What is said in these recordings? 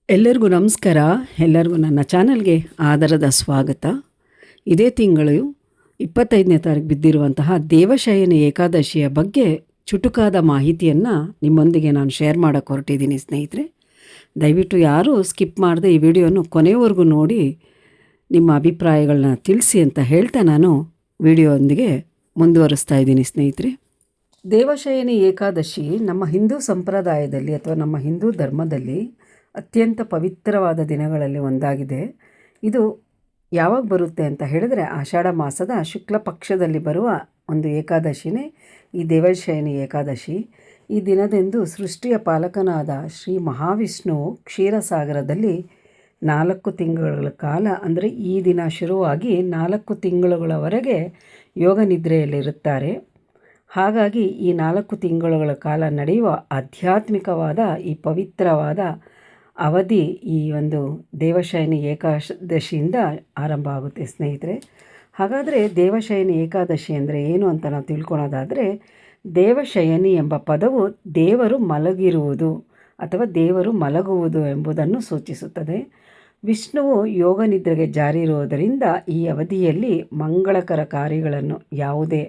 ಎಲ್ಲರಿಗೂ ನಮಸ್ಕಾರ. ಎಲ್ಲರಿಗೂ ನನ್ನ ಚಾನಲ್ಗೆ ಆದರದ ಸ್ವಾಗತ. ಇದೇ ತಿಂಗಳು 25ನೇ ತಾರೀಕು ಬಿದ್ದಿರುವಂತಹ ದೇವಶಯನಿ ಏಕಾದಶಿಯ ಬಗ್ಗೆ ಚುಟುಕಾದ ಮಾಹಿತಿಯನ್ನು ನಿಮ್ಮೊಂದಿಗೆ ನಾನು ಶೇರ್ ಮಾಡೋಕ್ಕೆ ಹೊರಟಿದ್ದೀನಿ ಸ್ನೇಹಿತರೆ. ದಯವಿಟ್ಟು ಯಾರೂ ಸ್ಕಿಪ್ ಮಾಡದೆ ಈ ವಿಡಿಯೋನು ಕೊನೆವರೆಗೂ ನೋಡಿ ನಿಮ್ಮ ಅಭಿಪ್ರಾಯಗಳನ್ನ ತಿಳಿಸಿ ಅಂತ ಹೇಳ್ತಾ ನಾನು ವಿಡಿಯೋದೊಂದಿಗೆ ಮುಂದುವರಿಸ್ತಾ ಇದ್ದೀನಿ ಸ್ನೇಹಿತರೆ. ದೇವಶಯನಿ ಏಕಾದಶಿ ನಮ್ಮ ಹಿಂದೂ ಸಂಪ್ರದಾಯದಲ್ಲಿ ಅಥವಾ ನಮ್ಮ ಹಿಂದೂ ಧರ್ಮದಲ್ಲಿ ಅತ್ಯಂತ ಪವಿತ್ರವಾದ ದಿನಗಳಲ್ಲಿ ಒಂದಾಗಿದೆ. ಇದು ಯಾವಾಗ ಬರುತ್ತೆ ಅಂತ ಹೇಳಿದರೆ ಆಷಾಢ ಮಾಸದ ಶುಕ್ಲ ಪಕ್ಷದಲ್ಲಿ ಬರುವ ಒಂದು ಏಕಾದಶಿನೇ ಈ ದೇವಶಯನಿ ಏಕಾದಶಿ. ಈ ದಿನದಂದು ಸೃಷ್ಟಿಯ ಪಾಲಕನಾದ ಶ್ರೀ ಮಹಾವಿಷ್ಣು ಕ್ಷೀರಸಾಗರದಲ್ಲಿ 4 ತಿಂಗಳ ಕಾಲ, ಅಂದರೆ ಈ ದಿನ ಶುರುವಾಗಿ 4 ತಿಂಗಳುಗಳವರೆಗೆ ಯೋಗ ನಿದ್ರೆಯಲ್ಲಿರುತ್ತಾರೆ. ಹಾಗಾಗಿ ಈ 4 ತಿಂಗಳುಗಳ ಕಾಲ ನಡೆಯುವ ಆಧ್ಯಾತ್ಮಿಕವಾದ ಈ ಪವಿತ್ರವಾದ ಅವಧಿ ಈ ಒಂದು ದೇವಶಯನಿ ಏಕಾದಶಿಯಿಂದ ಆರಂಭ ಆಗುತ್ತೆ ಸ್ನೇಹಿತರೆ. ಹಾಗಾದರೆ ದೇವಶಯನಿ ಏಕಾದಶಿ ಅಂದರೆ ಏನು ಅಂತ ನಾವು ತಿಳ್ಕೊಳೋದಾದರೆ, ದೇವಶಯನಿ ಎಂಬ ಪದವು ದೇವರು ಮಲಗಿರುವುದು ಅಥವಾ ದೇವರು ಮಲಗುವುದು ಎಂಬುದನ್ನು ಸೂಚಿಸುತ್ತದೆ. ವಿಷ್ಣುವು ಯೋಗ ನಿದ್ರೆಗೆ ಜಾರಿ ಇರುವುದರಿಂದ ಈ ಅವಧಿಯಲ್ಲಿ ಮಂಗಳಕರ ಕಾರ್ಯಗಳನ್ನು ಯಾವುದೇ,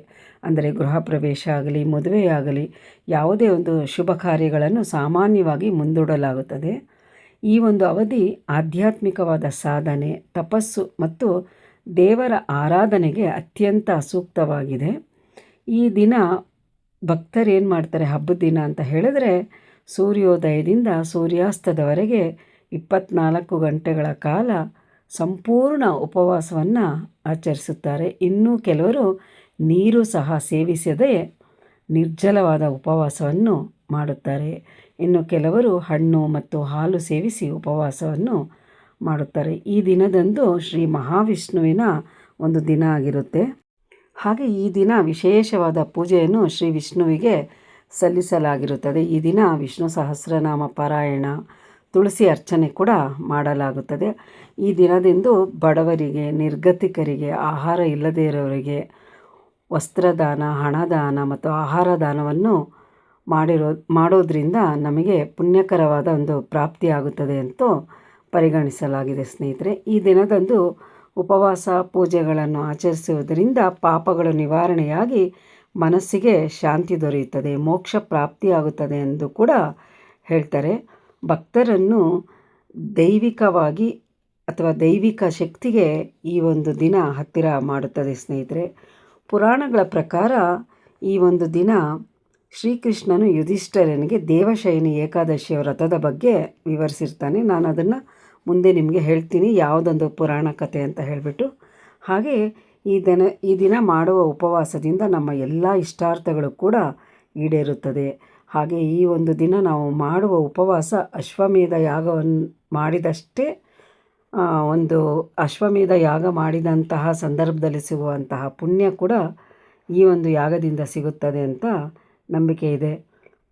ಅಂದರೆ ಗೃಹ ಪ್ರವೇಶ ಆಗಲಿ, ಮದುವೆಯಾಗಲಿ, ಯಾವುದೇ ಒಂದು ಶುಭ ಕಾರ್ಯಗಳನ್ನು ಸಾಮಾನ್ಯವಾಗಿ ಮುಂದೂಡಲಾಗುತ್ತದೆ. ಈ ಒಂದು ಅವಧಿ ಆಧ್ಯಾತ್ಮಿಕವಾದ ಸಾಧನೆ, ತಪಸ್ಸು ಮತ್ತು ದೇವರ ಆರಾಧನೆಗೆ ಅತ್ಯಂತ ಸೂಕ್ತವಾಗಿದೆ. ಈ ದಿನ ಭಕ್ತರು ಏನು ಮಾಡ್ತಾರೆ, ಹಬ್ಬದ ದಿನ ಅಂತ ಹೇಳಿದ್ರೆ ಸೂರ್ಯೋದಯದಿಂದ ಸೂರ್ಯಾಸ್ತದವರೆಗೆ 24 ಗಂಟೆಗಳ ಕಾಲ ಸಂಪೂರ್ಣ ಉಪವಾಸವನ್ನು ಆಚರಿಸುತ್ತಾರೆ. ಇನ್ನೂ ಕೆಲವರು ನೀರು ಸಹ ಸೇವಿಸದೆ ನಿರ್ಜಲವಾದ ಉಪವಾಸವನ್ನು ಮಾಡುತ್ತಾರೆ. ಇನ್ನು ಕೆಲವರು ಹಣ್ಣು ಮತ್ತು ಹಾಲು ಸೇವಿಸಿ ಉಪವಾಸವನ್ನು ಮಾಡುತ್ತಾರೆ. ಈ ದಿನದಂದು ಶ್ರೀ ಮಹಾವಿಷ್ಣುವಿನ ಒಂದು ದಿನ ಆಗಿರುತ್ತೆ. ಹಾಗೆ ಈ ದಿನ ವಿಶೇಷವಾದ ಪೂಜೆಯನ್ನು ಶ್ರೀ ವಿಷ್ಣುವಿಗೆ ಸಲ್ಲಿಸಲಾಗಿರುತ್ತದೆ. ಈ ದಿನ ವಿಷ್ಣು ಸಹಸ್ರನಾಮ ಪಾರಾಯಣ, ತುಳಸಿ ಅರ್ಚನೆ ಕೂಡ ಮಾಡಲಾಗುತ್ತದೆ. ಈ ದಿನದಂದು ಬಡವರಿಗೆ, ನಿರ್ಗತಿಕರಿಗೆ, ಆಹಾರ ಇಲ್ಲದೇ ಇರೋರಿಗೆ ವಸ್ತ್ರದಾನ, ಹಣದಾನ ಮತ್ತು ಆಹಾರ ದಾನವನ್ನು ಮಾಡೋದ್ರಿಂದ ನಮಗೆ ಪುಣ್ಯಕರವಾದ ಒಂದು ಪ್ರಾಪ್ತಿಯಾಗುತ್ತದೆ ಅಂತ ಪರಿಗಣಿಸಲಾಗಿದೆ ಸ್ನೇಹಿತರೆ. ಈ ದಿನದಂದು ಉಪವಾಸ ಪೂಜೆಗಳನ್ನು ಆಚರಿಸುವುದರಿಂದ ಪಾಪಗಳು ನಿವಾರಣೆಯಾಗಿ ಮನಸ್ಸಿಗೆ ಶಾಂತಿ ದೊರೆಯುತ್ತದೆ, ಮೋಕ್ಷ ಪ್ರಾಪ್ತಿಯಾಗುತ್ತದೆ ಎಂದು ಕೂಡ ಹೇಳ್ತಾರೆ. ಭಕ್ತರನ್ನು ದೈವಿಕವಾಗಿ ಅಥವಾ ದೈವಿಕ ಶಕ್ತಿಗೆ ಈ ಒಂದು ದಿನ ಹತ್ತಿರ ಮಾಡುತ್ತದೆ ಸ್ನೇಹಿತರೆ. ಪುರಾಣಗಳ ಪ್ರಕಾರ ಈ ಒಂದು ದಿನ ಶ್ರೀಕೃಷ್ಣನು ಯುಧಿಷ್ಠಿರನಿಗೆ ದೇವಶಯನಿ ಏಕಾದಶಿಯ ವ್ರತದ ಬಗ್ಗೆ ವಿವರಿಸಿರ್ತಾನೆ. ನಾನು ಅದನ್ನು ಮುಂದೆ ನಿಮಗೆ ಹೇಳ್ತೀನಿ, ಯಾವುದೊಂದು ಪುರಾಣ ಕಥೆ ಅಂತ ಹೇಳಿಬಿಟ್ಟು. ಹಾಗೆ ಈ ದಿನ ಮಾಡುವ ಉಪವಾಸದಿಂದ ನಮ್ಮ ಎಲ್ಲ ಇಷ್ಟಾರ್ಥಗಳು ಕೂಡ ಈಡೇರುತ್ತದೆ. ಹಾಗೆ ಈ ಒಂದು ದಿನ ನಾವು ಮಾಡುವ ಉಪವಾಸ ಅಶ್ವಮೇಧ ಯಾಗವನ್ನು ಮಾಡಿದಷ್ಟೇ, ಒಂದು ಅಶ್ವಮೇಧ ಯಾಗ ಮಾಡಿದಂತಹ ಸಂದರ್ಭದಲ್ಲಿ ಸಿಗುವಂತಹ ಪುಣ್ಯ ಕೂಡ ಈ ಒಂದು ಯಾಗದಿಂದ ಸಿಗುತ್ತದೆ ಅಂತ ನಂಬಿಕೆ ಇದೆ.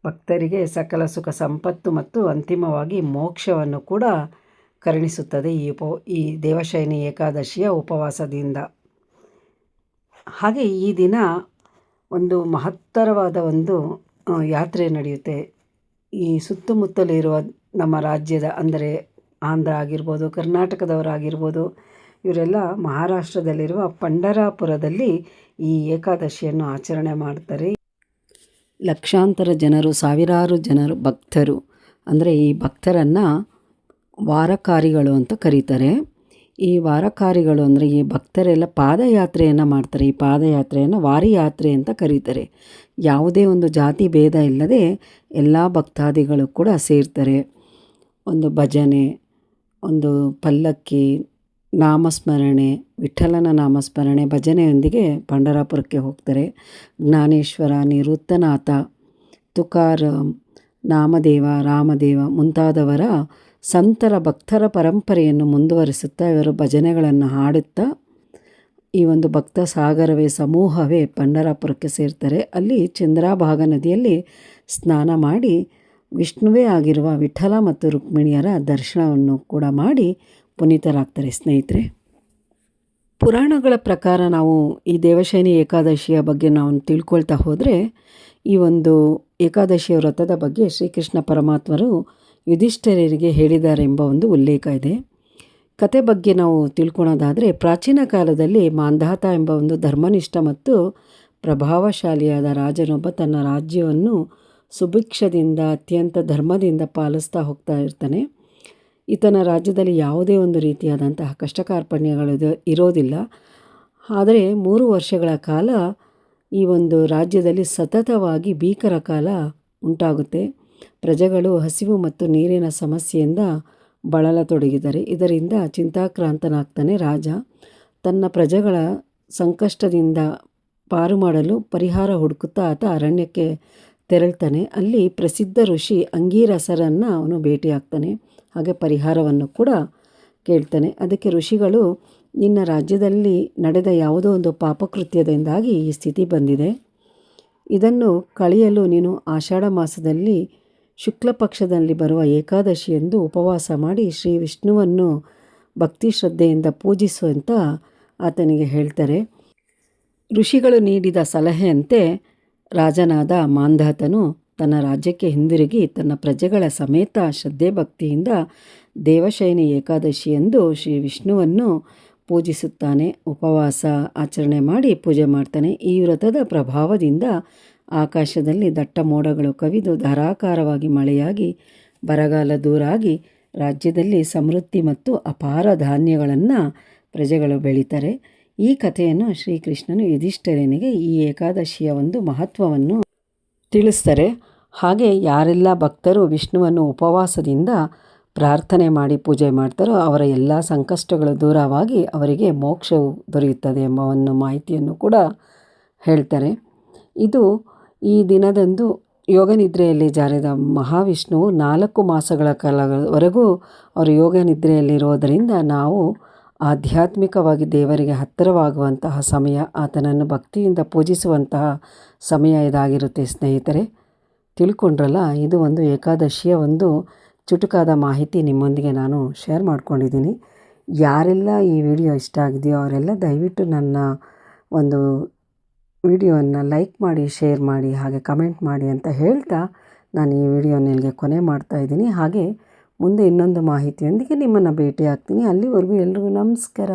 ಭಕ್ತರಿಗೆ ಸಕಲ ಸುಖ ಸಂಪತ್ತು ಮತ್ತು ಅಂತಿಮವಾಗಿ ಮೋಕ್ಷವನ್ನು ಕೂಡ ಕರುಣಿಸುತ್ತದೆ ಈ ದೇವಶಯನಿ ಏಕಾದಶಿಯ ಉಪವಾಸದಿಂದ. ಹಾಗೆ ಈ ದಿನ ಒಂದು ಮಹತ್ತರವಾದ ಒಂದು ಯಾತ್ರೆ ನಡೆಯುತ್ತೆ. ಈ ಸುತ್ತಮುತ್ತಲಿರುವ ನಮ್ಮ ರಾಜ್ಯದ, ಅಂದರೆ ಆಂಧ್ರ ಆಗಿರ್ಬೋದು, ಕರ್ನಾಟಕದವರಾಗಿರ್ಬೋದು, ಇವರೆಲ್ಲ ಮಹಾರಾಷ್ಟ್ರದಲ್ಲಿರುವ ಪಂಢರಾಪುರದಲ್ಲಿ ಈ ಏಕಾದಶಿಯನ್ನು ಆಚರಣೆ ಮಾಡ್ತಾರೆ. ಲಕ್ಷಾಂತರ ಜನರು, ಸಾವಿರಾರು ಜನರು ಭಕ್ತರು, ಅಂದರೆ ಈ ಭಕ್ತರನ್ನು ವಾರಕಾರಿಗಳು ಅಂತ ಕರೀತಾರೆ. ಈ ವಾರಕಾರಿಗಳು ಅಂದರೆ ಈ ಭಕ್ತರೆಲ್ಲ ಪಾದಯಾತ್ರೆಯನ್ನು ಮಾಡ್ತಾರೆ. ಈ ಪಾದಯಾತ್ರೆಯನ್ನು ವಾರಿ ಯಾತ್ರೆ ಅಂತ ಕರೀತಾರೆ. ಯಾವುದೇ ಒಂದು ಜಾತಿ ಭೇದ ಇಲ್ಲದೆ ಎಲ್ಲ ಭಕ್ತಾದಿಗಳು ಕೂಡ ಸೇರ್ತಾರೆ. ಒಂದು ಭಜನೆ, ಒಂದು ಪಲ್ಲಕ್ಕಿ, ನಾಮಸ್ಮರಣೆ, ವಿಠ್ಠಲನ ನಾಮಸ್ಮರಣೆ, ಭಜನೆಯೊಂದಿಗೆ ಪಂಢರಾಪುರಕ್ಕೆ ಹೋಗ್ತಾರೆ. ಜ್ಞಾನೇಶ್ವರ, ನಿವೃತ್ತನಾಥ, ತುಕಾರಾಮ್, ನಾಮದೇವ, ರಾಮದೇವ ಮುಂತಾದವರ ಸಂತರ ಭಕ್ತರ ಪರಂಪರೆಯನ್ನು ಮುಂದುವರಿಸುತ್ತಾ ಇವರು ಭಜನೆಗಳನ್ನು ಹಾಡುತ್ತಾ ಈ ಒಂದು ಭಕ್ತ ಸಾಗರವೇ, ಸಮೂಹವೇ ಪಂಢರಾಪುರಕ್ಕೆ ಸೇರ್ತಾರೆ. ಅಲ್ಲಿ ಚಂದ್ರಭಾಗ ನದಿಯಲ್ಲಿ ಸ್ನಾನ ಮಾಡಿ ವಿಷ್ಣುವೇ ಆಗಿರುವ ವಿಠ್ಠಲ ಮತ್ತು ರುಕ್ಮಿಣಿಯರ ದರ್ಶನವನ್ನು ಕೂಡ ಮಾಡಿ ಪುನೀತರಾಗ್ತಾರೆ ಸ್ನೇಹಿತರೆ. ಪುರಾಣಗಳ ಪ್ರಕಾರ ನಾವು ಈ ದೇವಶಯನಿ ಏಕಾದಶಿಯ ಬಗ್ಗೆ ನಾವು ತಿಳ್ಕೊಳ್ತಾ ಹೋದರೆ, ಈ ಒಂದು ಏಕಾದಶಿಯ ವ್ರತದ ಬಗ್ಗೆ ಶ್ರೀಕೃಷ್ಣ ಪರಮಾತ್ಮರು ಯುಧಿಷ್ಠಿರರಿಗೆ ಹೇಳಿದ್ದಾರೆಂಬ ಒಂದು ಉಲ್ಲೇಖ ಇದೆ. ಕತೆ ಬಗ್ಗೆ ನಾವು ತಿಳ್ಕೊಳೋದಾದರೆ, ಪ್ರಾಚೀನ ಕಾಲದಲ್ಲಿ ಮಾಂಧಾತ ಎಂಬ ಒಂದು ಧರ್ಮನಿಷ್ಠ ಮತ್ತು ಪ್ರಭಾವಶಾಲಿಯಾದ ರಾಜನೊಬ್ಬ ತನ್ನ ರಾಜ್ಯವನ್ನು ಸುಭಿಕ್ಷದಿಂದ ಅತ್ಯಂತ ಧರ್ಮದಿಂದ ಪಾಲಿಸ್ತಾ ಹೋಗ್ತಾ ಇರ್ತಾನೆ. ಈತನ ರಾಜ್ಯದಲ್ಲಿ ಯಾವುದೇ ಒಂದು ರೀತಿಯಾದಂತಹ ಕಷ್ಟ ಕಾರ್ಪಣ್ಯಗಳು ಇರೋದಿಲ್ಲ. ಆದರೆ 3 ವರ್ಷಗಳ ಕಾಲ ಈ ಒಂದು ರಾಜ್ಯದಲ್ಲಿ ಸತತವಾಗಿ ಭೀಕರ ಕಾಲ ಉಂಟಾಗುತ್ತೆ. ಪ್ರಜೆಗಳು ಹಸಿವು ಮತ್ತು ನೀರಿನ ಸಮಸ್ಯೆಯಿಂದ ಬಳಲತೊಡಗಿದ್ದಾರೆ. ಇದರಿಂದ ಚಿಂತಾಕ್ರಾಂತನಾಗ್ತಾನೆ ರಾಜ. ತನ್ನ ಪ್ರಜೆಗಳ ಸಂಕಷ್ಟದಿಂದ ಪಾರು ಮಾಡಲು ಪರಿಹಾರ ಹುಡುಕುತ್ತಾ ಆತ ಅರಣ್ಯಕ್ಕೆ ತೆರಳ್ತಾನೆ. ಅಲ್ಲಿ ಪ್ರಸಿದ್ಧ ಋಷಿ ಅಂಗೀರಸರನ್ನು ಅವನು ಭೇಟಿಯಾಗ್ತಾನೆ. ಹಾಗೆ ಪರಿಹಾರವನ್ನು ಕೂಡ ಕೇಳ್ತಾನೆ. ಅದಕ್ಕೆ ಋಷಿಗಳು, ನಿನ್ನ ರಾಜ್ಯದಲ್ಲಿ ನಡೆದ ಯಾವುದೋ ಒಂದು ಪಾಪಕೃತ್ಯದಿಂದಾಗಿ ಈ ಸ್ಥಿತಿ ಬಂದಿದೆ. ಇದನ್ನು ಕಳೆಯಲು ನೀನು ಆಷಾಢ ಮಾಸದಲ್ಲಿ ಶುಕ್ಲ ಪಕ್ಷದಲ್ಲಿ ಬರುವ ಏಕಾದಶಿಯಂದು ಉಪವಾಸ ಮಾಡಿ ಶ್ರೀ ವಿಷ್ಣುವನ್ನು ಭಕ್ತಿ ಶ್ರದ್ಧೆಯಿಂದ ಪೂಜಿಸು ಅಂತ ಆತನಿಗೆ ಹೇಳ್ತಾರೆ. ಋಷಿಗಳು ನೀಡಿದ ಸಲಹೆಯಂತೆ ರಾಜನಾದ ಮಾಂಧಾತನು ತನ್ನ ರಾಜ್ಯಕ್ಕೆ ಹಿಂದಿರುಗಿ ತನ್ನ ಪ್ರಜೆಗಳ ಸಮೇತ ಶ್ರದ್ಧೆ ಭಕ್ತಿಯಿಂದ ದೇವಶಯನಿ ಏಕಾದಶಿಯಂದು ಶ್ರೀ ವಿಷ್ಣುವನ್ನು ಪೂಜಿಸುತ್ತಾನೆ. ಉಪವಾಸ ಆಚರಣೆ ಮಾಡಿ ಪೂಜೆ ಮಾಡ್ತಾನೆ. ಈ ವ್ರತದ ಪ್ರಭಾವದಿಂದ ಆಕಾಶದಲ್ಲಿ ದಟ್ಟ ಮೋಡಗಳು ಕವಿದು ಧಾರಾಕಾರವಾಗಿ ಮಳೆಯಾಗಿ ಬರಗಾಲ ದೂರಾಗಿ ರಾಜ್ಯದಲ್ಲಿ ಸಮೃದ್ಧಿ ಮತ್ತು ಅಪಾರ ಧಾನ್ಯಗಳನ್ನು ಪ್ರಜೆಗಳು ಬೆಳೀತಾರೆ. ಈ ಕಥೆಯನ್ನು ಶ್ರೀಕೃಷ್ಣನು ಯುಧಿಷ್ಠಿರನಿಗೆ ಈ ಏಕಾದಶಿಯ ಒಂದು ಮಹತ್ವವನ್ನು ತಿಳಿಸ್ತಾರೆ. ಹಾಗೆ ಯಾರೆಲ್ಲ ಭಕ್ತರು ವಿಷ್ಣುವನ್ನು ಉಪವಾಸದಿಂದ ಪ್ರಾರ್ಥನೆ ಮಾಡಿ ಪೂಜೆ ಮಾಡ್ತಾರೋ ಅವರ ಎಲ್ಲ ಸಂಕಷ್ಟಗಳು ದೂರವಾಗಿ ಅವರಿಗೆ ಮೋಕ್ಷವು ದೊರೆಯುತ್ತದೆ ಎಂಬ ಒಂದು ಮಾಹಿತಿಯನ್ನು ಕೂಡ ಹೇಳ್ತಾರೆ. ಇದು ಈ ದಿನದಂದು ಯೋಗ ನಿದ್ರೆಯಲ್ಲಿ ಜಾರಿದ ಮಹಾವಿಷ್ಣುವು 4 ಮಾಸಗಳ ಕಾಲವರೆಗೂ ಅವರು ಯೋಗ ನಿದ್ರೆಯಲ್ಲಿರೋದರಿಂದ ನಾವು ಆಧ್ಯಾತ್ಮಿಕವಾಗಿ ದೇವರಿಗೆ ಹತ್ತಿರವಾಗುವಂತಹ ಸಮಯ, ಆತನನ್ನು ಭಕ್ತಿಯಿಂದ ಪೂಜಿಸುವಂತಹ ಸಮಯ ಇದಾಗಿರುತ್ತೆ. ಸ್ನೇಹಿತರೆ, ತಿಳ್ಕೊಂಡ್ರಲ್ಲ, ಇದು ಒಂದು ಏಕಾದಶಿಯ ಒಂದು ಚುಟುಕಾದ ಮಾಹಿತಿ ನಿಮ್ಮೊಂದಿಗೆ ನಾನು ಶೇರ್ ಮಾಡ್ಕೊಂಡಿದ್ದೀನಿ. ಯಾರೆಲ್ಲ ಈ ವಿಡಿಯೋ ಇಷ್ಟ ಆಗಿದೆಯೋ ಅವರೆಲ್ಲ ದಯವಿಟ್ಟು ನನ್ನ ಒಂದು ವಿಡಿಯೋವನ್ನು ಲೈಕ್ ಮಾಡಿ, ಶೇರ್ ಮಾಡಿ, ಹಾಗೆ ಕಮೆಂಟ್ ಮಾಡಿ ಅಂತ ಹೇಳ್ತಾ ನಾನು ಈ ವಿಡಿಯೋನ ಇಲ್ಲಿಗೆ ಕೊನೆ ಮಾಡ್ತಾಯಿದ್ದೀನಿ. ಹಾಗೆ ಮುಂದೆ ಇನ್ನೊಂದು ಮಾಹಿತಿಯೊಂದಿಗೆ ನಿಮ್ಮನ್ನು ಭೇಟಿ ಆಗ್ತೀನಿ. ಅಲ್ಲಿವರೆಗೂ ಎಲ್ರಿಗೂ ನಮಸ್ಕಾರ.